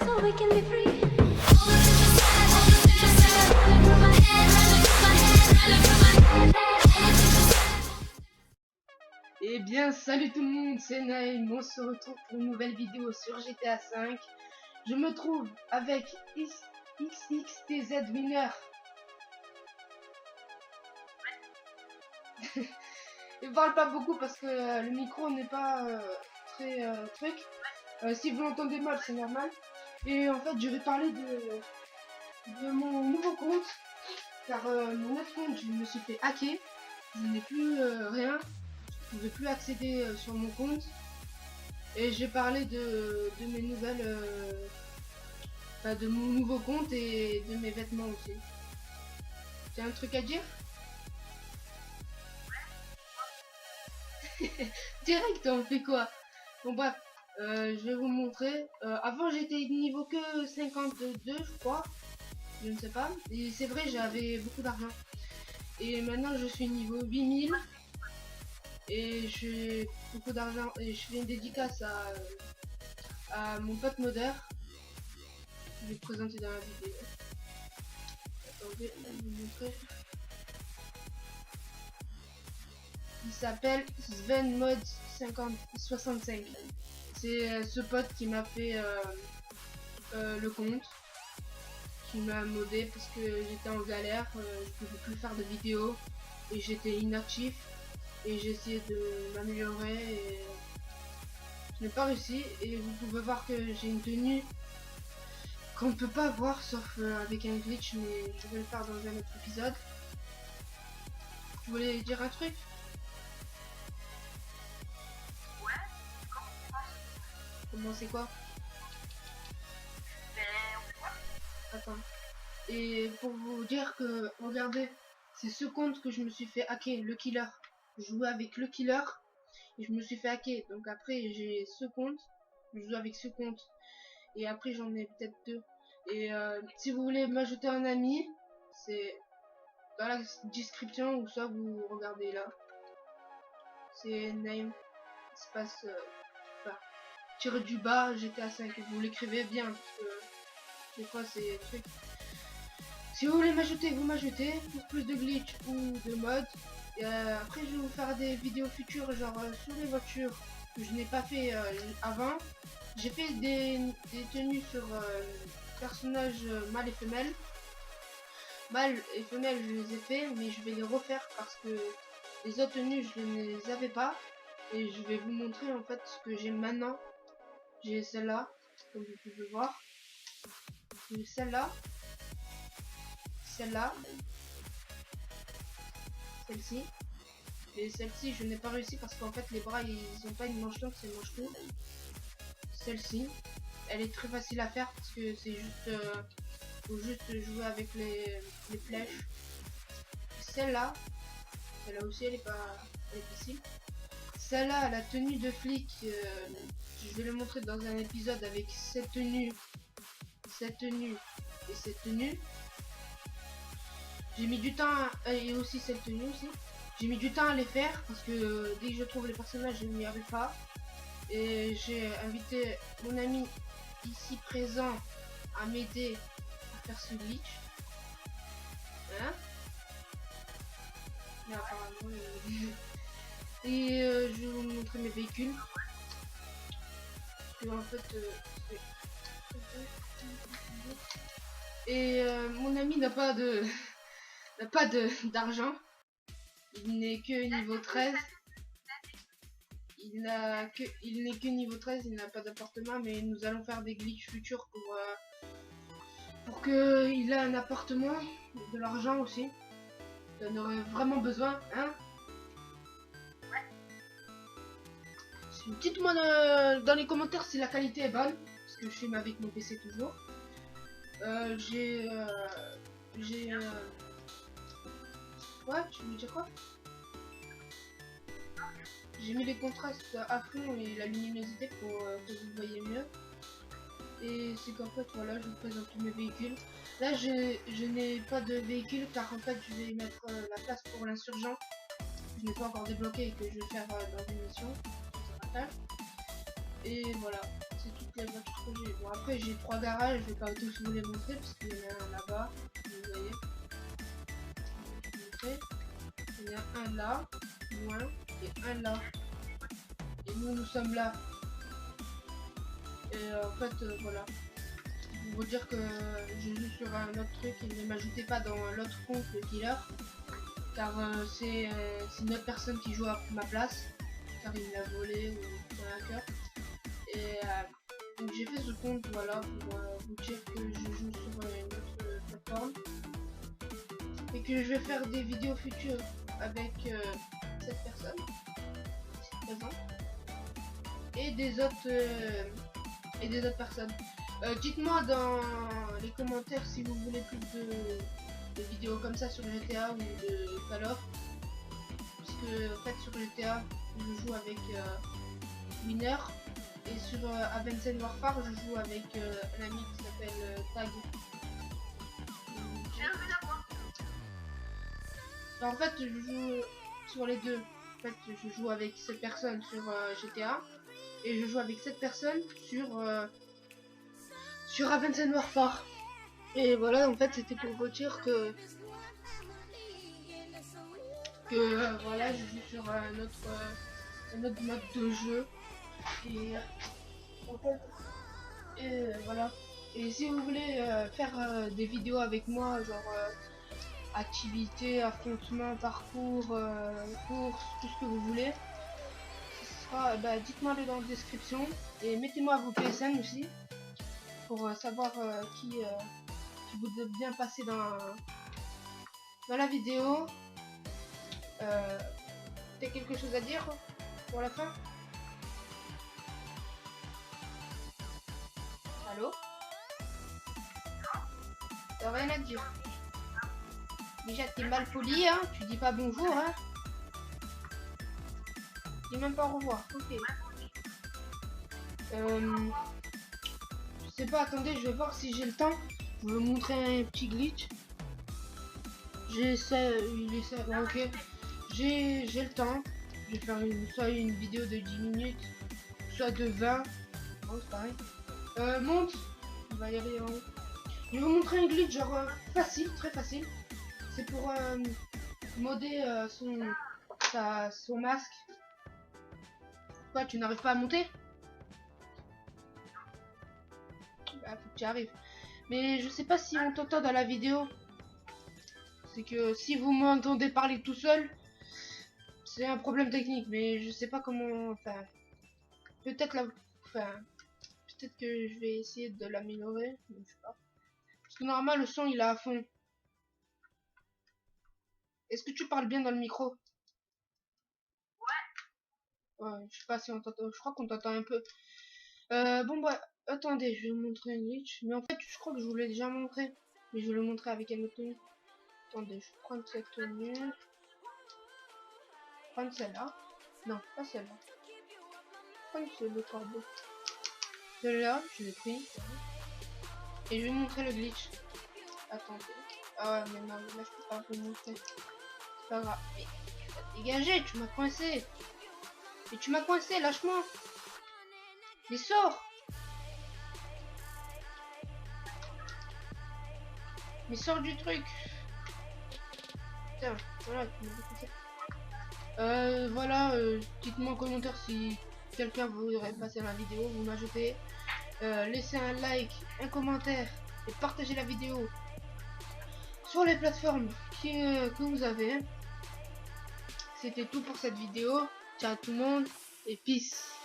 so we can be free. Eh bien, salut tout le monde, c'est Naïm, on se retrouve pour une nouvelle vidéo sur GTA 5. Je me trouve avec XXTZ Winner. Il parle pas beaucoup parce que le micro n'est pas très truc. Si vous l'entendez mal, c'est normal. Et en fait, je vais parler de mon nouveau compte. Car mon autre compte, je me suis fait hacker. Je n'ai plus rien. Je ne pouvais plus accéder sur mon compte. Et je vais parler de mes nouvelles... de mon nouveau compte et de mes vêtements aussi. Tu as un truc à dire? Direct, on fait quoi? Bon bref, je vais vous montrer. Avant j'étais niveau que 52 je crois. Je ne sais pas. Et c'est vrai, j'avais beaucoup d'argent. Et maintenant je suis niveau 8000. Et j'ai beaucoup d'argent. Et je fais une dédicace à mon pote modeur. Je vais le présenter dans la vidéo. Attendez, je vais vous montrer. Il s'appelle SvenMod65. C'est ce pote qui m'a fait le compte, qui m'a modé parce que j'étais en galère, je pouvais plus faire de vidéos et j'étais inactif et j'ai essayé de m'améliorer et je n'ai pas réussi. Et vous pouvez voir que j'ai une tenue qu'on ne peut pas voir sauf avec un glitch, mais je vais le faire dans un autre épisode. Je voulais dire un truc. Comment c'est quoi? Attends. Et pour vous dire que, regardez, c'est ce compte que je me suis fait hacker, le killer. Je jouais avec le killer et je me suis fait hacker. Donc après j'ai ce compte, je joue avec ce compte. Et après j'en ai peut-être deux. Et si vous voulez m'ajouter un ami, c'est dans la description ou soit vous regardez là. C'est name, espace, tiré du bas, GTA 5. Vous l'écrivez bien parce que des fois c'est truc. Si vous voulez m'ajouter, vous m'ajoutez pour plus de glitch ou de mode. Et après je vais vous faire des vidéos futures genre sur les voitures que je n'ai pas fait avant. J'ai fait des tenues sur personnages mâles et femelles. Mâles et femelles je les ai fait, mais je vais les refaire parce que les autres tenues je ne les avais pas. Et je vais vous montrer en fait ce que j'ai maintenant. J'ai celle-là, comme vous pouvez voir. J'ai celle-là. Celle-là. Celle-ci. Et celle-ci, je n'ai pas réussi parce qu'en fait, les bras, ils ont pas une manche longue, c'est une manche courte. Celle-ci, elle est très facile à faire parce que c'est juste... faut juste jouer avec les flèches. Celle-là aussi, elle est facile. Celle-là, la tenue de flic, je vais le montrer dans un épisode avec cette tenue et cette tenue. J'ai mis du temps et aussi cette tenue aussi. J'ai mis du temps à les faire parce que dès que je trouve les personnages, je n'y arrive pas. Et j'ai invité mon ami ici présent à m'aider à faire ce glitch. Hein? Mais apparemment, et je vais vous montrer mes véhicules. Parce que, en fait, et mon ami n'a pas d'argent. Il n'est que niveau 13. Il n'est que niveau 13, il n'a pas d'appartement, mais nous allons faire des glitches futurs pour qu'il ait un appartement, de l'argent aussi. Il en aurait vraiment besoin, hein? Dites-moi dans les commentaires si la qualité est bonne, parce que je filme avec mon PC toujours. Ouais, tu veux dire quoi? J'ai mis les contrastes à fond et la luminosité pour que vous voyez mieux. Et c'est qu'en fait, voilà, je vous présente tous mes véhicules. Là, je n'ai pas de véhicule car en fait, je vais mettre la place pour l'insurgent. Je n'ai pas encore débloqué et que je vais faire dans une mission. Et voilà, c'est toutes les voitures que j'ai. Bon, après j'ai 3 garages, je vais pas tous vous les montrer parce qu'il y en a un là-bas, vous voyez. Je vais vous montrer. Il y en a un là, loin, et un là. Et nous sommes là. Et en fait, voilà. Pour vous dire que je joue sur un autre truc et ne m'ajoutez pas dans l'autre compte, le killer. Car c'est une autre personne qui joue à ma place. Car il l'a volé ou c'est un hacker. Et donc j'ai fait ce compte, voilà, pour vous dire que je joue sur une autre plateforme. Et que je vais faire des vidéos futures avec cette personne ici présente. Et des autres personnes. Dites-moi dans les commentaires si vous voulez plus de vidéos comme ça sur GTA ou de Call of. Parce que en fait sur GTA je joue avec Winner et sur Advanced Warfare je joue avec un ami qui s'appelle Tag. En fait je joue sur les deux. En fait je joue avec cette personne sur GTA et je joue avec cette personne sur Advanced Warfare. Et voilà, en fait c'était pour vous dire que voilà, je joue sur un autre mode de jeu. Et en fait, voilà. Et si vous voulez faire des vidéos avec moi, genre activités, affrontements, parcours, courses, tout ce que vous voulez, ce sera, dites-moi le dans la description et mettez-moi vos PSN aussi pour savoir qui vous êtes bien passé dans la vidéo. T'as quelque chose à dire pour la fin? Allô? T'as rien à dire? Déjà t'es mal poli, hein? Tu dis pas bonjour, hein? Tu dis même pas au revoir. Ok. Je sais pas, attendez, je vais voir si j'ai le temps. Je vais vous montrer un petit glitch. Ok. J'ai le temps. Je vais faire soit une vidéo de 10 minutes, soit de 20. Oh, c'est pareil. Monte. On va y aller en haut. Je vais vous montrer un glitch genre facile, très facile. C'est pour modder son masque. Quoi, tu n'arrives pas à monter? Bah, faut que tu arrives. Mais je sais pas si on t'entend dans la vidéo. C'est que si vous m'entendez parler tout seul, c'est un problème technique. Mais je sais pas comment. Enfin, peut-être peut-être que je vais essayer de l'améliorer. Je sais pas. Parce que normalement le son il est à fond. Est-ce que tu parles bien dans le micro? Ouais, je sais pas si on t'entend. Je crois qu'on t'entend un peu. Bon bah attendez, je vais vous montrer un glitch. Mais en fait je crois que je vous l'ai déjà montré. Mais je vais le montrer avec un autre tenue. Attendez, je vais prendre cette tenue. Prendre celle-là. Non, pas celle-là. Prendre le corbeau. Celle-là, je l'ai pris. Et je vais vous montrer le glitch. Attendez. Ah ouais, mais non, là je peux pas vous montrer. C'est pas grave. Mais tu vas te dégager, tu m'as coincé. Et tu m'as coincé, lâche-moi. Mais sors. Mais sors du truc. Tiens, voilà, tu m'as déconcé. Voilà, dites-moi en commentaire si quelqu'un voudrait passer la vidéo, vous m'ajoutez. Laissez un like, un commentaire et partagez la vidéo sur les plateformes que vous avez. C'était tout pour cette vidéo. Ciao tout le monde et peace.